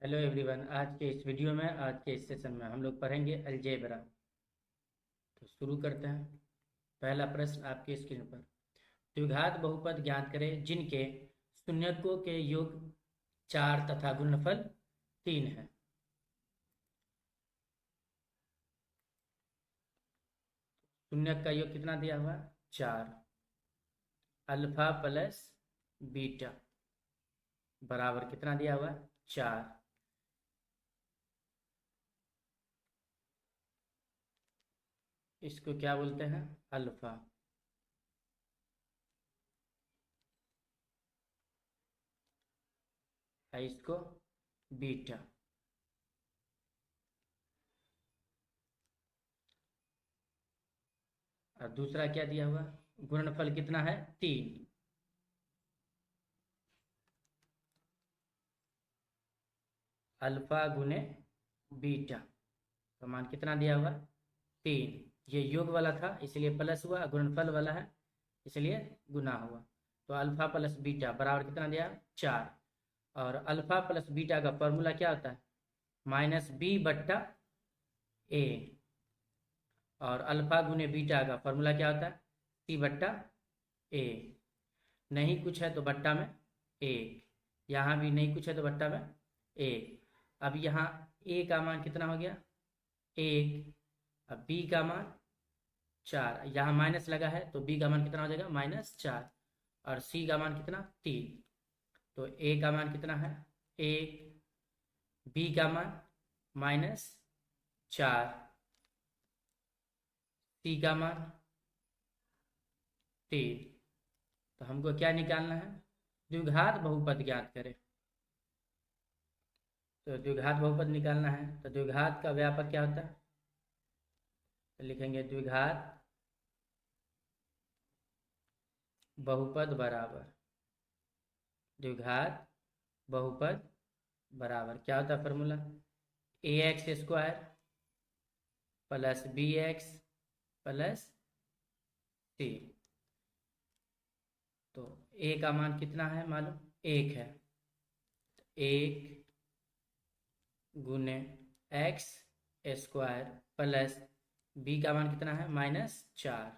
Hello everyone. आज के इस वीडियो में आज के इस सेशन में हम लोग पढ़ेंगे अलजेब्रा। तो शुरू करते हैं। पहला प्रश्न आपकी स्क्रीन पर। द्विघात बहुपद ज्ञात करें जिनके शून्यकों के योग 4 तथा गुणनफल 3 है। शून्यक का योग कितना दिया हुआ है? 4। अल्फा प्लस बीटा बराबर कितना दिया हुआ है? 4। इसको क्या बोलते हैं? अल्फा। है इसको बीटा। और दूसरा क्या दिया हुआ? गुणनफल कितना है? 3। अल्फा गुने बीटा का मान कितना दिया हुआ? 3। ये योग वाला था इसलिए प्लस हुआ, गुणनफल वाला है इसलिए गुना हुआ। तो अल्फा प्लस बीटा बराबर कितना दिया? 4। और अल्फा प्लस बीटा का फॉर्मूला क्या होता है? माइनस बी बट्टा ए। और अल्फा गुने बीटा का फॉर्मूला क्या होता है? सी बट्टा ए। नहीं कुछ है तो बट्टा में 1। यहाँ भी नहीं कुछ है तो बट्टा में 1। अब यहाँ ए का मान कितना हो गया? 1। अब बी का मान 4। यहाँ माइनस लगा है तो बी का मान कितना हो जाएगा? -4। और सी का मान कितना? 3। तो ए का मान कितना है? 1। बी का मान -4। सी का मान 3। तो हमको क्या निकालना है? द्विघात बहुपद ज्ञात करें। तो द्विघात बहुपद निकालना है तो द्विघात का व्यापक क्या होता है? तो लिखेंगे द्विघात बहुपद बराबर द्विघात बहुपद बराबर क्या होता है formula? ax² plus bx plus C. तो a का मान कितना है मालूम? 1 है। 1 गुने x² प्लस b का मान कितना है? -4।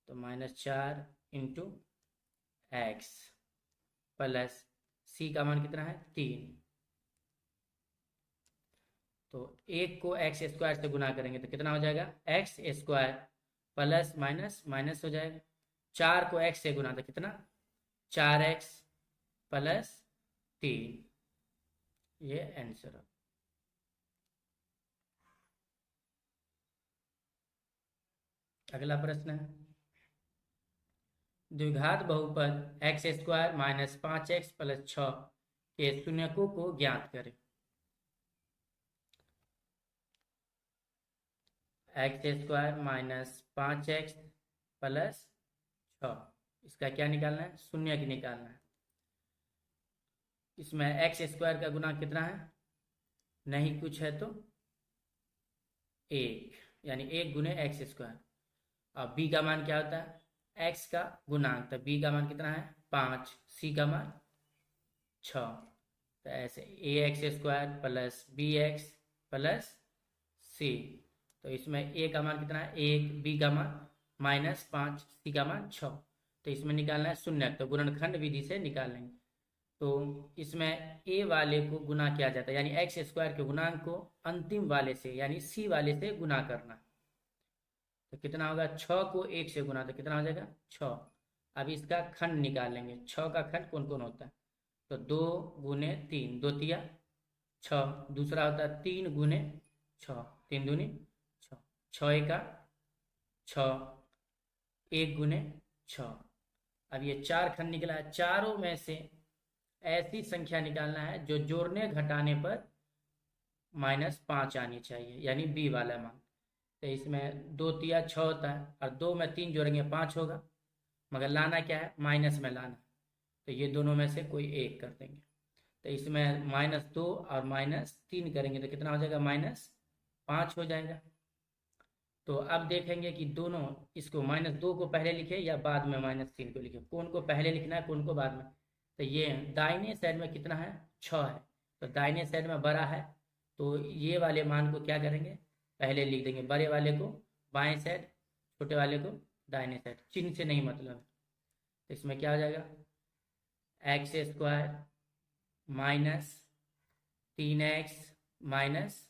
तो -4 इंटू एक्स प्लस सी का मान कितना है? 3। तो 1 को x² से गुना करेंगे तो कितना हो जाएगा? x² प्लस माइनस माइनस हो जाएगा। 4 को x से गुना तो कितना? 4x plus 3। ये आंसर है। अगला प्रश्न है। द्विघात बहुपद x² - 5x + 6 के शून्यकों को ज्ञात करें। x² - 5x + 6 इसका क्या निकालना है? शून्य की निकालना है। इसमें x² का गुना कितना है? नहीं कुछ है तो 1, यानी 1 गुने x²। अब b का मान क्या होता है? x का गुणांक। तो b का मान कितना है? 5। c का मान 6। तो ऐसे ax² plus bx plus c। तो इसमें a का मान कितना है? 1। b का मान -5। c का मान 6। तो इसमें निकालना है शून्य। तो गुणनखंड विधि से निकाल लेंगे। तो इसमें a वाले को गुना किया जाता है, यानी x² के गुणांक को अंतिम वाले से यानी c वाले से गुना करना। तो कितना होगा? 6 को 1 से गुना तो कितना हो जाएगा? 6। अब इसका खंड निकाल लेंगे। 6 का खंड कौन कौन होता है? तो 2 गुने 3, 2 तिया 6। दूसरा होता है 3 गुने 6, 3 दूनी 6, 6 एका 6, 1 गुने 6। अब ये 4 खंड निकला है। चारों में से ऐसी संख्या निकालना है जो जोड़ने घटाने पर -5 आनी चाहिए, यानी बी वाला मान। तो इसमें 2 तिया 6 होता है और 2 में 3 जोड़ेंगे 5 होगा, मगर लाना क्या है? माइनस में लाना। तो ये दोनों में से कोई एक कर देंगे। तो इसमें -2 और -3 करेंगे तो कितना हो जाएगा? -5 हो जाएगा। तो अब देखेंगे कि दोनों, इसको -2 को पहले लिखे या बाद में -3 को लिखे, कौन को पहले लिखना है कौन को बाद में। तो ये दाहिने साइड में कितना है? 6 है। तो दाहिने साइड में बड़ा है, तो ये वाले मान को क्या करेंगे, पहले लिख देंगे, बड़े वाले को बाएं साइड, छोटे वाले को दाहिने साइड, चिन्ह से नहीं मतलब है। तो इसमें क्या हो जाएगा, x square minus 3x minus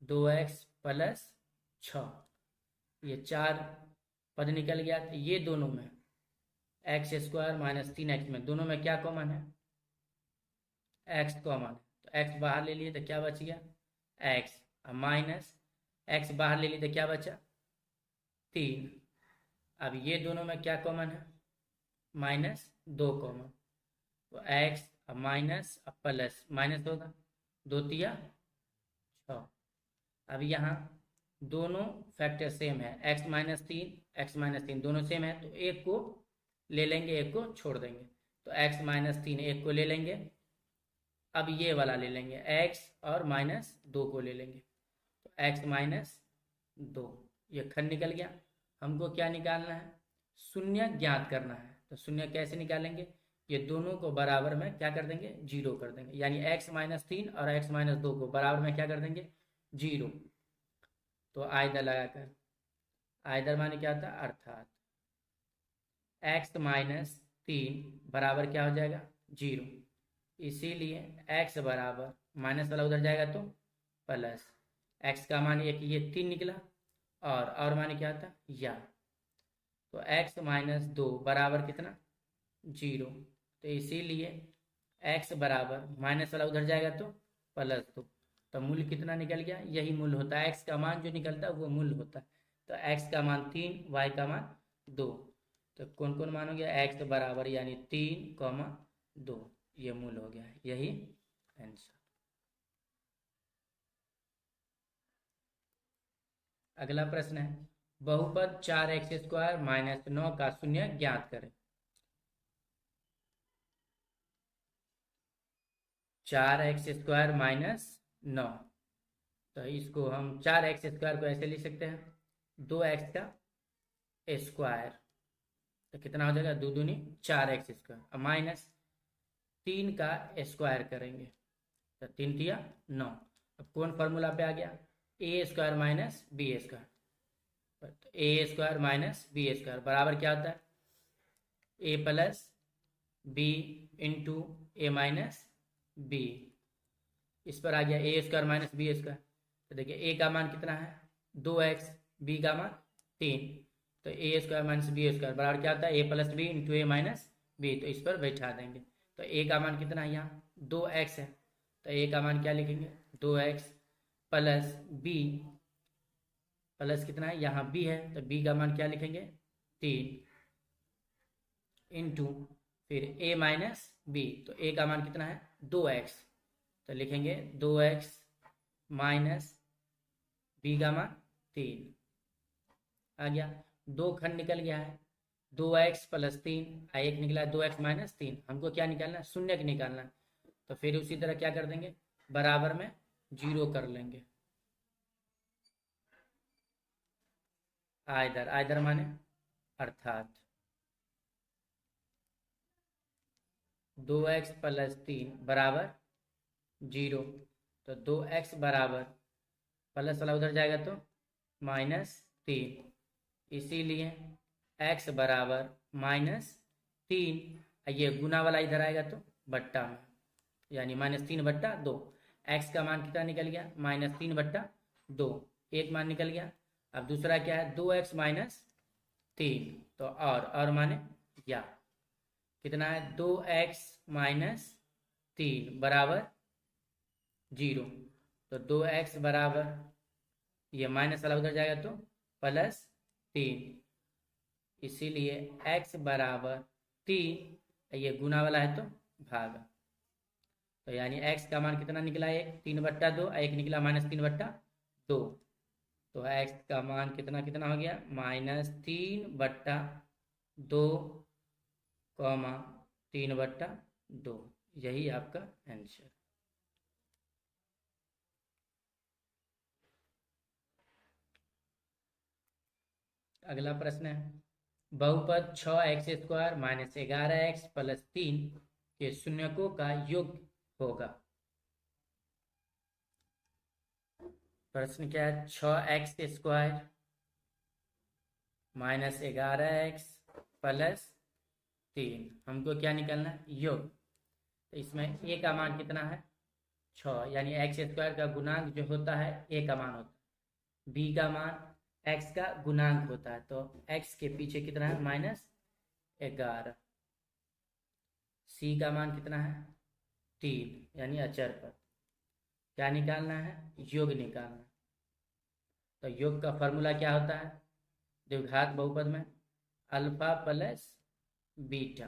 2x plus 6, ये 4 पद निकल गया। तो ये दोनों में एक्स स्क्वायर माइनस 3x में दोनों में क्या कॉमन है, x कॉमन है। तो x बाहर ले लिए तो क्या बच गया, x, माइनस x बाहर ले लिए तो क्या बचा, 3। अब ये दोनों में क्या कॉमन है, -2 कॉमन, तो x माइनस प्लस माइनस होगा, 2 तिया 6। अब यहाँ दोनों फैक्टर सेम है, x माइनस तीन दोनों सेम है, तो एक को ले लेंगे, एक को छोड़ देंगे। तो x -3 एक को ले लेंगे, अब ये वाला ले लेंगे, x और -2 को ले लेंगे, तो x -2, ये खंड निकल गया। हमको क्या निकालना है, शून्य ज्ञात करना है। तो शून्य कैसे निकालेंगे, ये दोनों को बराबर में क्या कर देंगे, 0 कर देंगे, यानी x -3 और x -2 को बराबर में क्या कर देंगे, 0। तो आइदर लगाकर, आइदर माने क्या होता है, अर्थात x -3 बराबर क्या हो जाएगा, 0। इसीलिए x बराबर, माइनस वाला उधर जाएगा तो प्लस, x का मान एक ये 3 निकला, और माने क्या होता, या, तो x -2 बराबर कितना, 0। तो इसीलिए x बराबर, माइनस वाला उधर जाएगा तो +2, तो मूल्य कितना निकल गया, यही मूल्य होता है, x का मान जो निकलता है वो मूल्य होता है। तो x का मान 3, y का मान 2, तो कौन कौन मान हो गया, x बराबर यानी 3, 2, ये मूल्य हो गया, यही आंसर। अगला प्रश्न है, बहुपद 4x² - 9 का शून्य ज्ञात करें। 4x² - 9, तो इसको हम 4x² को ऐसे लिख सकते हैं, 2x का स्क्वायर, तो कितना हो जाएगा, 2 दूनी 4x², और माइनस 3 का स्क्वायर करेंगे, तो 3 तिया 9। अब कौन फॉर्मूला पे आ गया, a² - b², तो a² - b² बराबर क्या होता है, a + b into a - b। इस पर आ गया a² - b², तो देखिए a का मान कितना है, 2x, b का मान 3, तो a² - b² बराबर क्या होता है, a + b into a - b। तो इस पर बैठा देंगे, तो a का मान कितना है, यहाँ 2x है, तो a का मान क्या लिखेंगे, 2x प्लस b, प्लस कितना है, यहाँ b है, तो b का मान क्या लिखेंगे, 3 इंटू फिर a - b, तो a का मान कितना है, 2x, तो लिखेंगे 2x माइनस b का मान 3। आ गया, 2 खंड निकल गया है, 2x + 3, एक निकला 2x - 3, हमको क्या निकालना है, शून्य की निकालना है। तो फिर उसी तरह क्या कर देंगे, बराबर में 0 कर लेंगे। आइदर, आइदर माने अर्थात 2x + 3 बराबर 0, तो 2x बराबर, प्लस वाला उधर जाएगा तो -3, इसीलिए x बराबर -3, ये गुना वाला इधर आएगा तो बट्टा में, यानी -3/2। x का मान कितना निकल गया, -3/2, एक मान निकल गया। अब दूसरा क्या है, 2x - 3, तो और माने या, कितना है, 2x - 3 बराबर 0, तो 2x बराबर, ये माइनस वाला उधर जाएगा तो +3, इसीलिए x बराबर 3, ये गुना वाला है तो भागा, तो यानी x का मान कितना निकला, 3/2, एक निकला -3/2, तो x का मान कितना कितना हो गया, -3/2, 3/2, यही आपका आंसर। अगला प्रश्न है, बहुपद 6x² - 11x + 3 के शून्यकों का योग होगा। प्रश्न क्या है, 6x² माइनस 11x प्लस 3, हमको क्या निकालना है, योग। तो इसमें a का मान कितना है, 6, यानी x² का गुणांक जो होता है a का मान होता है, b का मान x का गुणांक होता है, तो x के पीछे कितना है, -11, c का मान कितना है, 3, यानी अचर पर क्या निकालना है, योग निकालना। तो योग का फॉर्मूला क्या होता है, द्विघात बहुपद में अल्फा प्लस बीटा।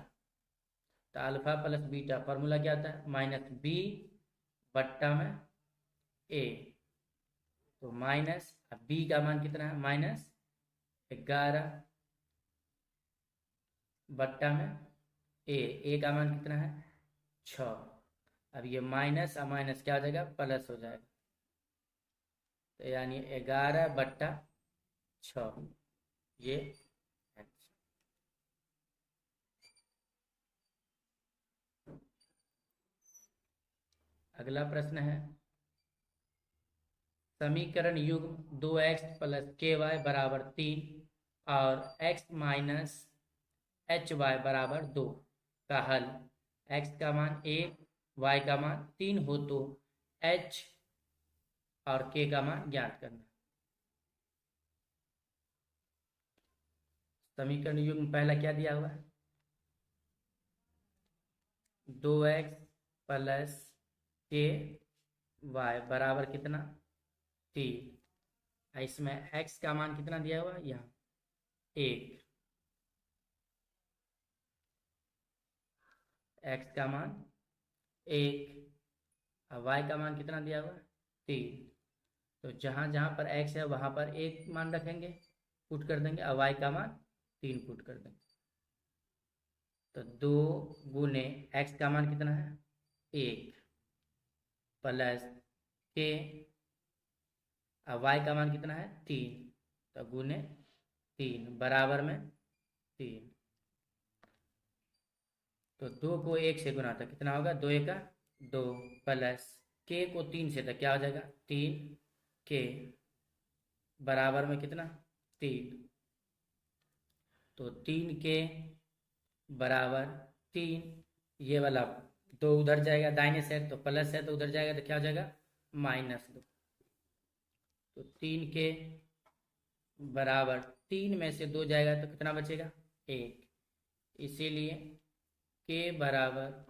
तो अल्फा प्लस बीटा फॉर्मूला क्या होता है, -b बट्टा में a। तो माइनस, अब b का मान कितना है, -11 बट्टा में a का मान कितना है, 6। अब ये माइनस और माइनस क्या हो जाएगा, प्लस हो जाएगा। तो यानी 11/6 ये x। अगला प्रश्न है, समीकरण युग्म 2x + ky = 3 और x - hy = 2 का हल x का मान 1, y का मान 3 हो तो h और k का मान ज्ञात करना। समीकरण युग्म पहला क्या दिया हुआ है, 2x + ky बराबर कितना, 3। इसमें x का मान कितना दिया हुआ है, यहाँ 1, x का मान 1 और y का मान कितना दिया हुआ है, 3। तो जहाँ जहाँ पर x है वहाँ पर 1 मान रखेंगे, पुट कर देंगे, और y का मान 3 पुट कर देंगे। तो 2 गुने x का मान कितना है, 1 प्लस k और y का मान कितना है, 3, तो गुने 3 बराबर में 3। तो 2 को 1 से गुना था कितना होगा, 2 1 2 प्लस k को 3 से, तो क्या हो जाएगा, 3k बराबर में कितना, 3। तो 3k बराबर 3, ये वाला 2 उधर जाएगा दाहिने साइड, तो प्लस है तो उधर जाएगा तो क्या हो जाएगा, -2। तो 3k बराबर 3 में से 2 जाएगा तो कितना बचेगा, 1। इसीलिए k बराबर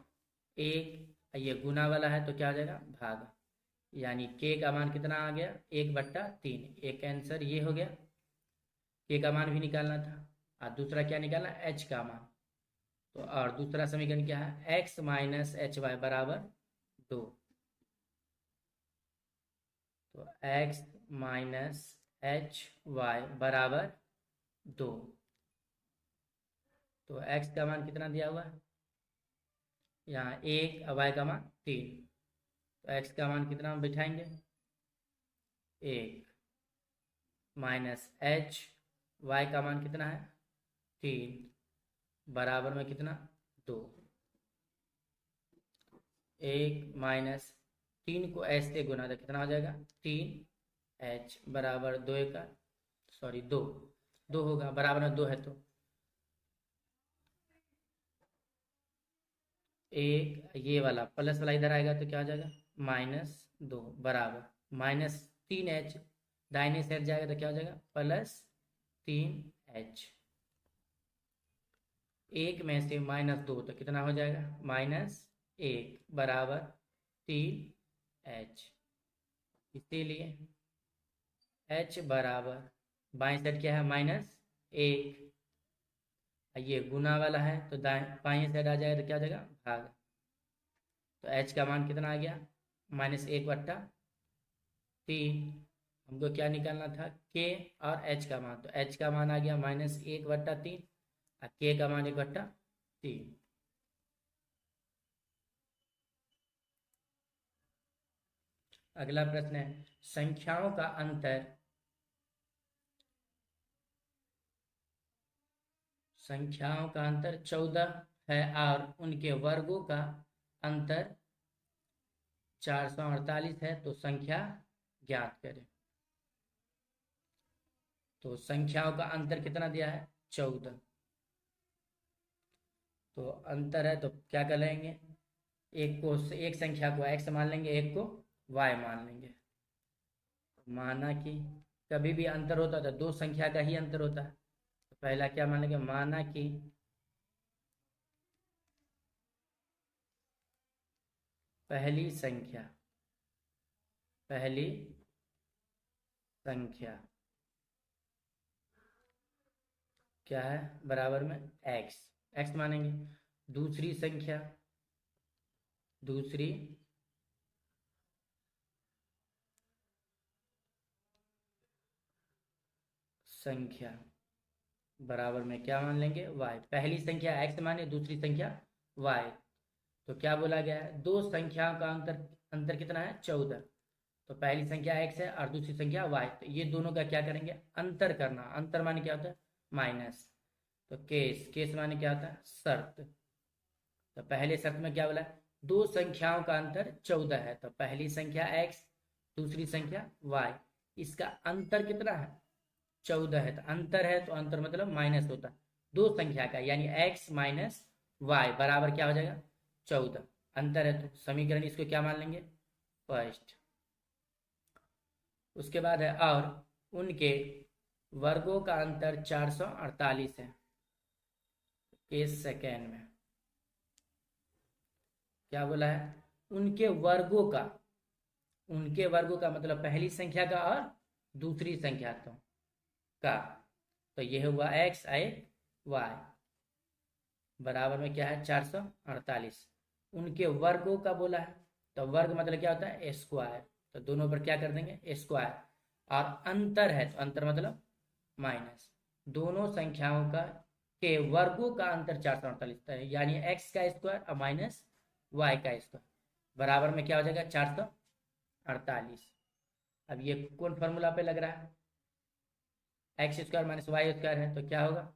1, ये गुना वाला है तो क्या हो जाएगा, भाग, यानी k का मान कितना आ गया, 1/3। एक आंसर ये हो गया, k का मान भी निकालना था, और दूसरा क्या निकालना, h का मान। तो और दूसरा समीकरण क्या है, x - hy बराबर 2। तो x - hy बराबर 2। तो x का मान कितना दिया हुआ है, यहाँ 1 और y का मान 3। तो x का मान कितना बिठाएंगे, 1 माइनस h, y का मान कितना है, 3 बराबर में कितना, 2। 1 माइनस 3 को h से गुना तो कितना हो जाएगा, 3h बराबर 2 का, सॉरी 2 होगा, बराबर में 2 है तो 1, ये वाला प्लस वाला इधर आएगा तो क्या हो जाएगा, -2 बराबर -3h, दाहिने साइड जाएगा तो क्या हो जाएगा, +3h। 1 में से -2 तो कितना हो जाएगा, -1 बराबर 3h। इसीलिए h बराबर, बाएं साइड क्या है, -1, ये गुना वाला है तो बाएं साइड आ जाएगा तो क्या हो जाएगा, भाग। तो h का मान कितना आ गया, -1/3। हमको क्या निकालना था, k और h का मान। तो h का मान आ गया -1/3 और k का मान 1/3। अगला प्रश्न है, संख्याओं का अंतर 14 है और उनके वर्गों का अंतर 448 है, तो संख्या ज्ञात करें। तो संख्याओं का अंतर कितना दिया है? 14। तो अंतर है तो क्या कर लेंगे, एक संख्या को x मान लेंगे, एक को y मान लेंगे। माना कि कभी भी अंतर होता है तो दो संख्या का ही अंतर होता है। तो पहला क्या मान लेंगे, माना कि पहली संख्या क्या है, बराबर में x मानेंगे। दूसरी संख्या बराबर में क्या मान लेंगे, y। पहली संख्या x माने, दूसरी संख्या y। तो क्या बोला गया है, दो संख्याओं का अंतर कितना है, 14। तो पहली संख्या x है और दूसरी संख्या y, तो ये दोनों का क्या करेंगे, अंतर करना। अंतर माने क्या होता है, माइनस। तो केस माने क्या होता है, शर्त। तो पहले शर्त में क्या बोला, दो संख्याओं का अंतर 14 है। तो पहली संख्या x, दूसरी संख्या y, इसका अंतर कितना है, 14 है। तो अंतर मतलब माइनस होता है दो संख्या का, यानी x माइनस वाई बराबर क्या हो जाएगा, 14। अंतर है तो समीकरण इसको क्या मान लेंगे, फर्स्ट। उसके बाद है और उनके वर्गों का अंतर 448 है। इस सेकेंड में क्या बोला है, उनके वर्गों का मतलब पहली संख्या का और दूसरी संख्या का। तो यह हुआ x एक y बराबर में क्या है, 448। उनके वर्गों का बोला है, तो वर्ग मतलब क्या होता है, स्क्वायर। तो दोनों पर क्या कर देंगे, स्क्वायर। और अंतर है तो अंतर मतलब माइनस। दोनों संख्याओं का के वर्गों का अंतर 448 है, यानी x का स्क्वायर और माइनस y का स्क्वायर बराबर में क्या हो जाएगा, 448। अब ये कौन फॉर्मूला पे लग रहा है, X square minus Y square है, तो क्या होगा,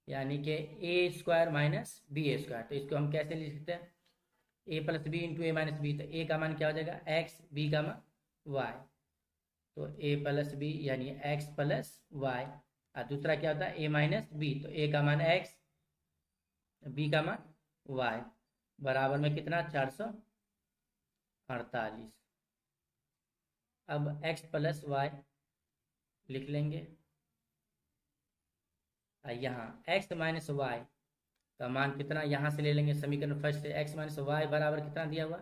यानी कि A square minus B square. तो इसको हम कैसे लिख सकते हैं, A plus B into A minus B. तो ए का मान क्या हो जाएगा, एक्स, बी का मान वाई। तो ए प्लस बी यानी एक्स प्लस वाई। और दूसरा क्या होता है, ए माइनस बी। तो ए का मान एक्स, बी का मान वाई बराबर में कितना, 448। अब x प्लस वाई लिख लेंगे। यहाँ x माइनस वाई का मान कितना, यहाँ से ले लेंगे समीकरण फर्स्ट से। x माइनस वाई बराबर कितना दिया हुआ,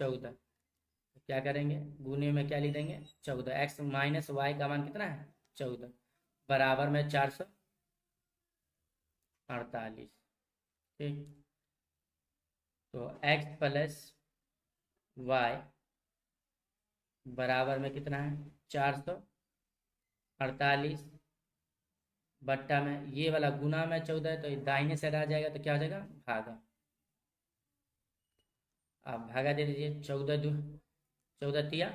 14। तो क्या करेंगे, गुने में क्या लिख देंगे, 14। x माइनस वाई का मान कितना है, 14 बराबर में 448। ठीक, तो x प्लस वाई बराबर में कितना है, 448 बट्टा में ये वाला गुना में 14 है, तो दाहिने साइड आ जाएगा तो क्या हो जाएगा, भागा। आप भागा दे दीजिए, 14 तिया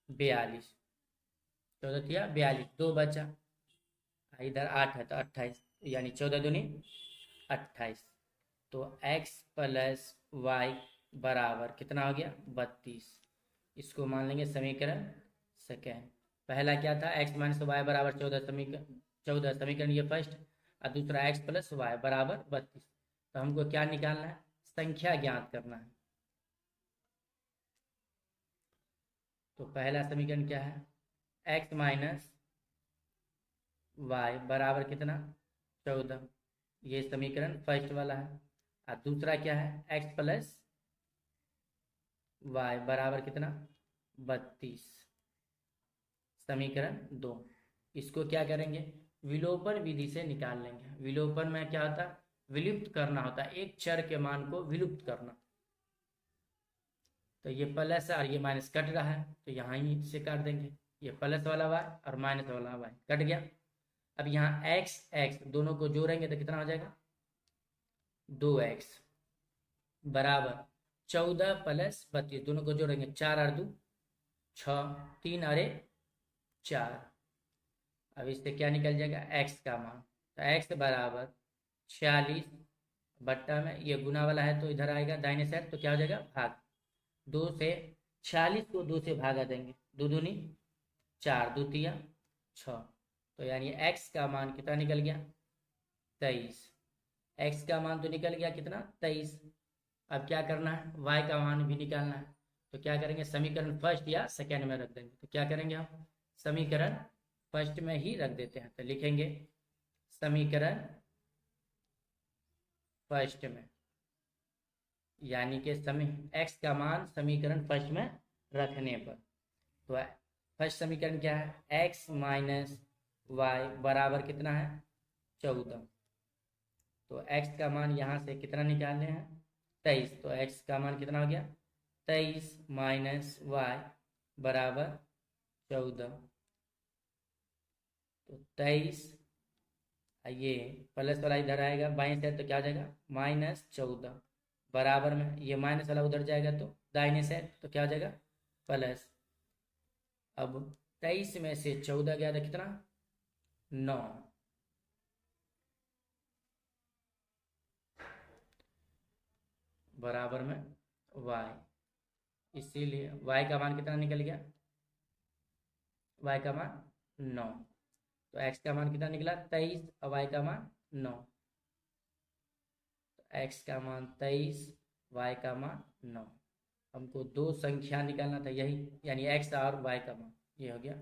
42, 14 तिया 42, 2 बचा, इधर 8 है तो 28, यानी 14 दूनी 28। तो x प्लस वाई बराबर कितना हो गया, 32। इसको मान लेंगे समीकरण सेकेंड। पहला क्या था, x माइनस वाई बराबर 14 समीकरण ये फर्स्ट। और दूसरा x प्लस वाई बराबर 32। तो हमको क्या निकालना है, संख्या ज्ञात करना है। तो पहला समीकरण क्या है, x माइनस वाई बराबर कितना, 14। ये समीकरण फर्स्ट वाला है। और दूसरा क्या है, x प्लस वाई बराबर कितना, 32, समीकरण 2। इसको क्या करेंगे, विलोपन विधि से निकाल लेंगे। विलोपन में क्या होता है, विलुप्त करना होता है, एक चर के मान को विलुप्त करना। तो ये प्लस और ये माइनस कट रहा है, तो यहाँ ही से काट देंगे। ये प्लस वाला वाई और माइनस वाला वाई कट गया। अब यहाँ x दोनों को जोड़ेंगे तो कितना हो जाएगा, 2x बराबर 14 प्लस 32, दोनों को जोड़ेंगे, 4 और 2 6, 3 और 1 4। अब इससे क्या निकल जाएगा, x का मान। तो x बराबर 46 बट्टा में ये गुना वाला है तो इधर आएगा दाहिने साइड, तो क्या हो जाएगा, भाग। 2 से 46 को 2 से भागा देंगे, 2 दूनी 4, 2 तिया 6। तो यानी x का मान कितना निकल गया 23। x का मान तो निकल गया कितना 23। अब क्या करना है y का मान भी निकालना है। तो क्या करेंगे समीकरण फर्स्ट या सेकेंड में रख देंगे। तो क्या करेंगे हम समीकरण फर्स्ट में ही रख देते हैं। तो लिखेंगे समीकरण फर्स्ट में, यानी कि x का मान समीकरण फर्स्ट में रखने पर। तो फर्स्ट समीकरण क्या है x माइनस वाई बराबर कितना है 14। तो x का मान यहाँ से कितना निकालने हैं 23। तो x का मान कितना हो गया 23 माइनस वाई बराबर 14। तो 23 ये प्लस वाला इधर आएगा बाईं साइड तो क्या हो जाएगा -14 बराबर में ये माइनस वाला उधर जाएगा तो दाहिने साइड तो क्या हो जाएगा प्लस। अब 23 में से 14 गया तो कितना 9। बराबर में y, इसीलिए y का मान कितना निकल गया y का मान 9। तो x का मान कितना निकला 23 और y का मान 9। तो x का मान 23 y का मान 9। हमको दो संख्या निकालना था यही, यानी x और y का मान ये हो गया।